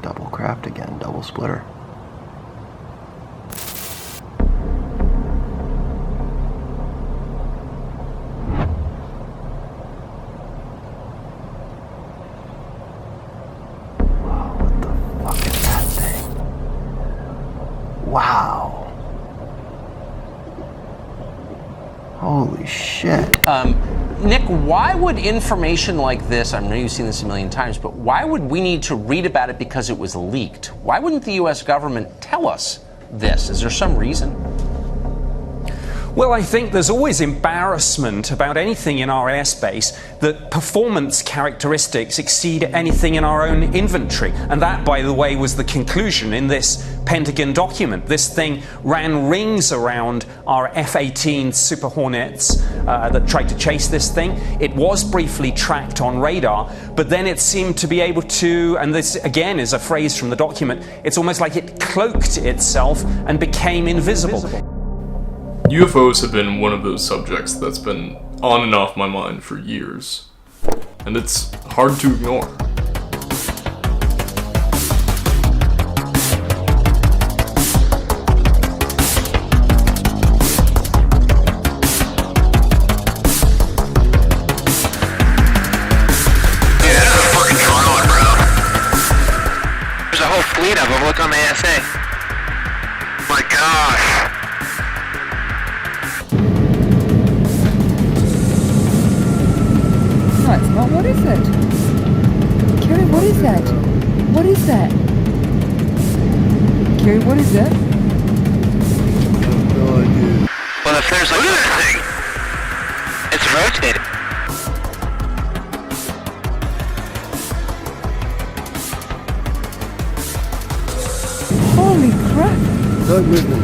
Double craft again, double splitter. Wow, what the fuck is that thing? Wow. Holy shit. Nick, why would information like this, I know you've seen this a million times, but why would we need to read about it because it was leaked? Why wouldn't the U.S. government tell us this? Is there some reason? Well, I think there's always embarrassment about anything in our airspace that performance characteristics exceed anything in our own inventory. And that, by the way, was the conclusion in this Pentagon document. This thing ran rings around our F-18 Super Hornets that tried to chase this thing. It was briefly tracked on radar, but then it seemed to be able to, and this again is a phrase from the document, it's almost like it cloaked itself and became invisible. UFOs have been one of those subjects that's been on and off my mind for years, and it's hard to ignore. There's a whole fleet of them. Look on the ASA. My gosh. No, it's not. What is it? Kerry, what is that? What is that? Kerry, what is that? No idea. Well, if there's like... Look at that thing! It's rotating. Holy crap! Don't move it.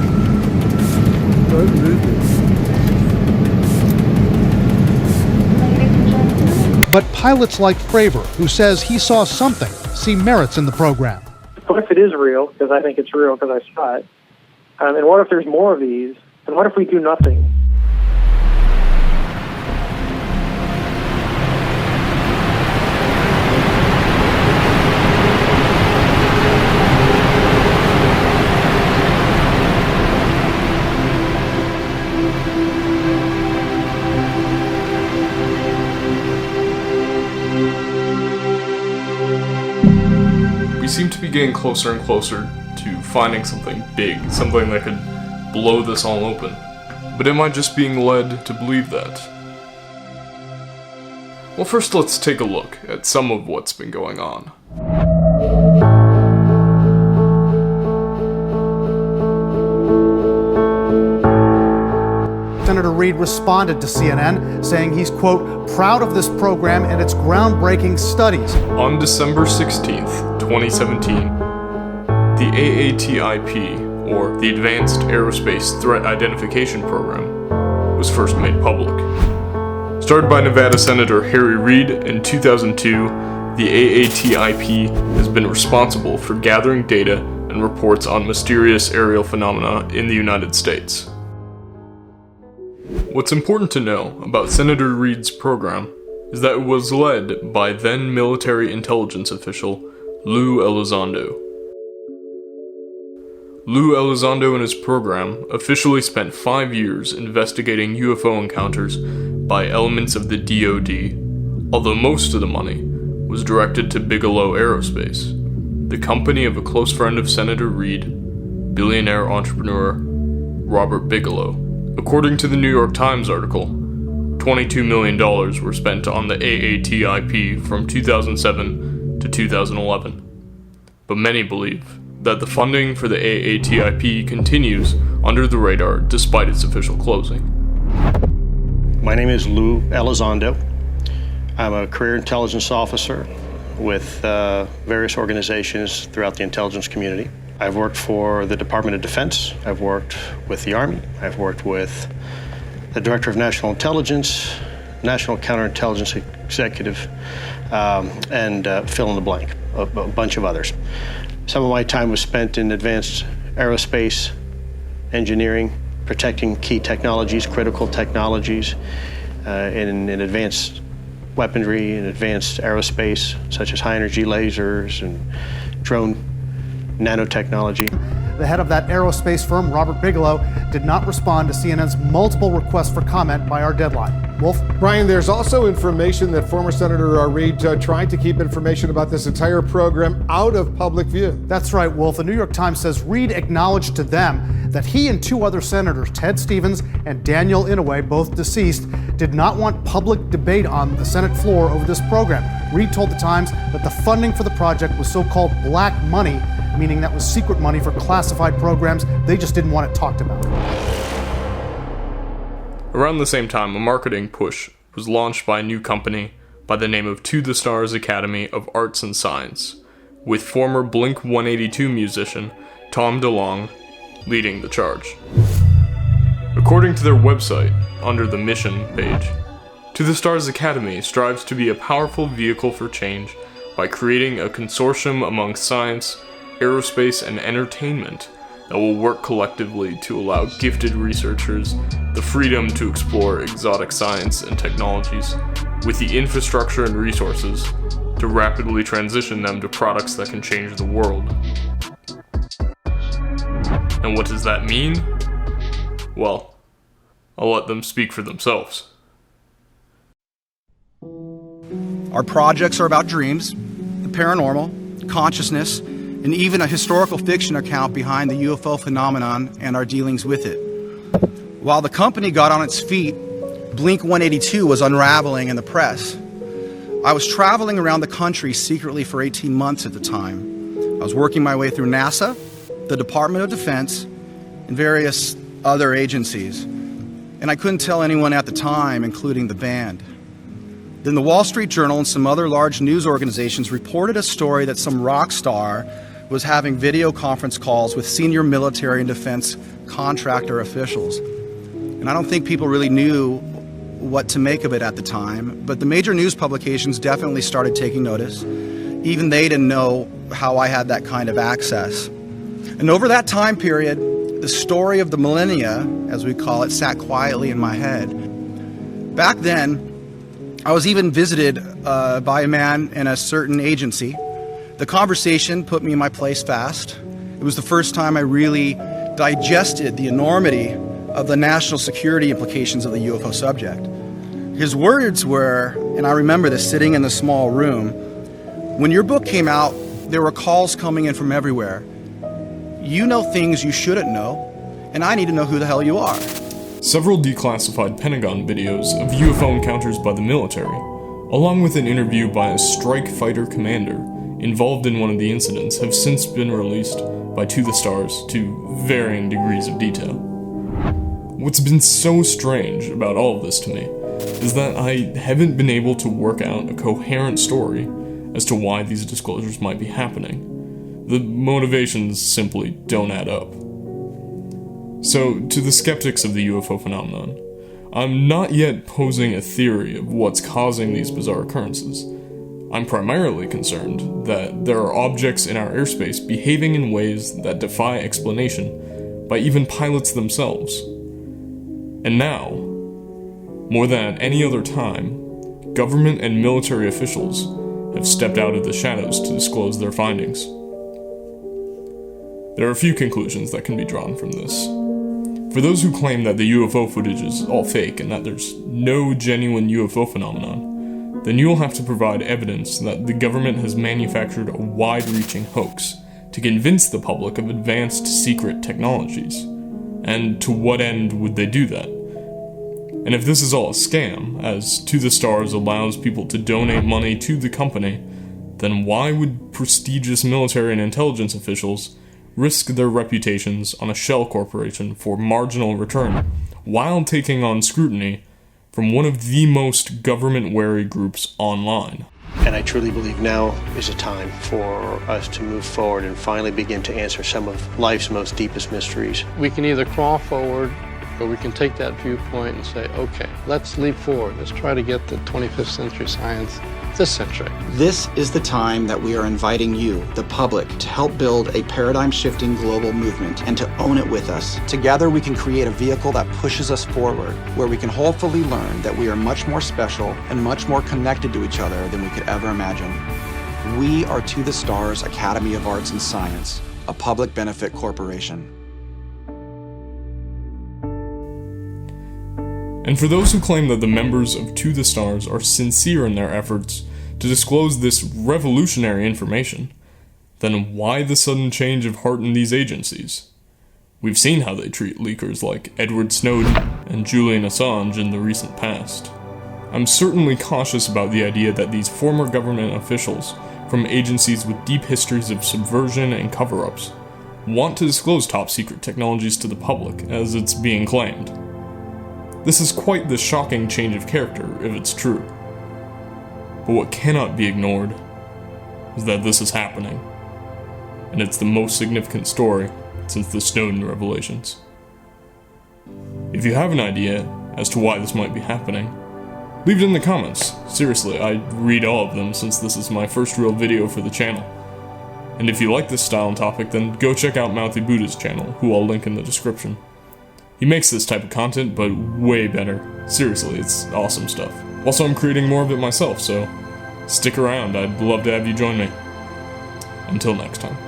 Don't move it. But pilots like Fravor, who says he saw something, see merits in the program. What if it is real? Because I think it's real because I saw it. And what if there's more of these? And what if we do nothing? We seem to be getting closer and closer to finding something big, something that could blow this all open. But am I just being led to believe that? Well, first let's take a look at some of what's been going on. Senator Reid responded to CNN, saying he's, quote, proud of this program and its groundbreaking studies. On December 16th, 2017, the AATIP, or the Advanced Aerospace Threat Identification Program, was first made public. Started by Nevada Senator Harry Reid in 2002, the AATIP has been responsible for gathering data and reports on mysterious aerial phenomena in the United States. What's important to know about Senator Reid's program is that it was led by then military intelligence official Lou Elizondo. Lou Elizondo and his program officially spent 5 years investigating UFO encounters by elements of the DoD, although most of the money was directed to Bigelow Aerospace, the company of a close friend of Senator Reid, billionaire entrepreneur Robert Bigelow. According to the New York Times article, $22 million were spent on the AATIP from 2007 to 2011. But many believe that the funding for the AATIP continues under the radar despite its official closing. My name is Lou Elizondo. I'm a career intelligence officer with various organizations throughout the intelligence community. I've worked for the Department of Defense. I've worked with the Army. I've worked with the Director of National Intelligence, National Counterintelligence Executive, and fill in the blank, a bunch of others. Some of my time was spent in advanced aerospace engineering, protecting key technologies, critical technologies, in advanced weaponry and advanced aerospace, such as high-energy lasers and drone nanotechnology. The head of that aerospace firm, Robert Bigelow, did not respond to CNN's multiple requests for comment by our deadline. Wolf? Brian, there's also information that former Senator Reid tried to keep information about this entire program out of public view. That's right, Wolf. The New York Times says Reid acknowledged to them that he and two other senators, Ted Stevens and Daniel Inouye, both deceased, did not want public debate on the Senate floor over this program. Reid told the Times that the funding for the project was so-called black money, meaning that was secret money for classified programs. They just didn't want it talked about. Around the same time, a marketing push was launched by a new company by the name of To the Stars Academy of Arts and Science, with former Blink-182 musician Tom DeLonge leading the charge. According to their website, under the mission page, To the Stars Academy strives to be a powerful vehicle for change by creating a consortium among science, aerospace, and entertainment that will work collectively to allow gifted researchers the freedom to explore exotic science and technologies, with the infrastructure and resources to rapidly transition them to products that can change the world. And what does that mean? Well, I'll let them speak for themselves. Our projects are about dreams, the paranormal, consciousness, and even a historical fiction account behind the UFO phenomenon and our dealings with it. While the company got on its feet, Blink-182 was unraveling in the press. I was traveling around the country secretly for 18 months at the time. I was working my way through NASA, the Department of Defense, and various other agencies. And I couldn't tell anyone at the time, including the band. Then the Wall Street Journal and some other large news organizations reported a story that some rock star was having video conference calls with senior military and defense contractor officials. And I don't think people really knew what to make of it at the time, but the major news publications definitely started taking notice. Even they didn't know how I had that kind of access. And over that time period, the story of the millennia, as we call it, sat quietly in my head. Back then, I was even visited by a man in a certain agency. The conversation put me in my place fast. It was the first time I really digested the enormity of the national security implications of the UFO subject. His words were, and I remember this sitting in the small room, when your book came out, there were calls coming in from everywhere. You know things you shouldn't know, and I need to know who the hell you are. Several declassified Pentagon videos of UFO encounters by the military, along with an interview by a strike fighter commander involved in one of the incidents, have since been released by To the Stars to varying degrees of detail. What's been so strange about all of this to me is that I haven't been able to work out a coherent story as to why these disclosures might be happening. The motivations simply don't add up. So, to the skeptics of the UFO phenomenon, I'm not yet posing a theory of what's causing these bizarre occurrences. I'm primarily concerned that there are objects in our airspace behaving in ways that defy explanation by even pilots themselves. And now, more than at any other time, government and military officials have stepped out of the shadows to disclose their findings. There are a few conclusions that can be drawn from this. For those who claim that the UFO footage is all fake and that there's no genuine UFO phenomenon, then you'll have to provide evidence that the government has manufactured a wide-reaching hoax to convince the public of advanced secret technologies. And to what end would they do that? And if this is all a scam, as To the Stars allows people to donate money to the company, then why would prestigious military and intelligence officials risk their reputations on a shell corporation for marginal return, while taking on scrutiny from one of the most government-wary groups online? And I truly believe now is a time for us to move forward and finally begin to answer some of life's most deepest mysteries. We can either crawl forward, or we can take that viewpoint and say, okay, let's leap forward. Let's try to get the 25th century science this century. This is the time that we are inviting you, the public, to help build a paradigm-shifting global movement and to own it with us. Together, we can create a vehicle that pushes us forward, where we can hopefully learn that we are much more special and much more connected to each other than we could ever imagine. We are To the Stars Academy of Arts and Science, a public benefit corporation. And for those who claim that the members of To the Stars are sincere in their efforts to disclose this revolutionary information, then why the sudden change of heart in these agencies? We've seen how they treat leakers like Edward Snowden and Julian Assange in the recent past. I'm certainly cautious about the idea that these former government officials from agencies with deep histories of subversion and cover-ups want to disclose top-secret technologies to the public, as it's being claimed. This is quite the shocking change of character, if it's true. But what cannot be ignored is that this is happening, and it's the most significant story since the Snowden revelations. If you have an idea as to why this might be happening, leave it in the comments. Seriously, I read all of them since this is my first real video for the channel. And if you like this style and topic, then go check out Mouthy Buddha's channel, who I'll link in the description. He makes this type of content, but way better. Seriously, it's awesome stuff. Also, I'm creating more of it myself, so stick around. I'd love to have you join me. Until next time.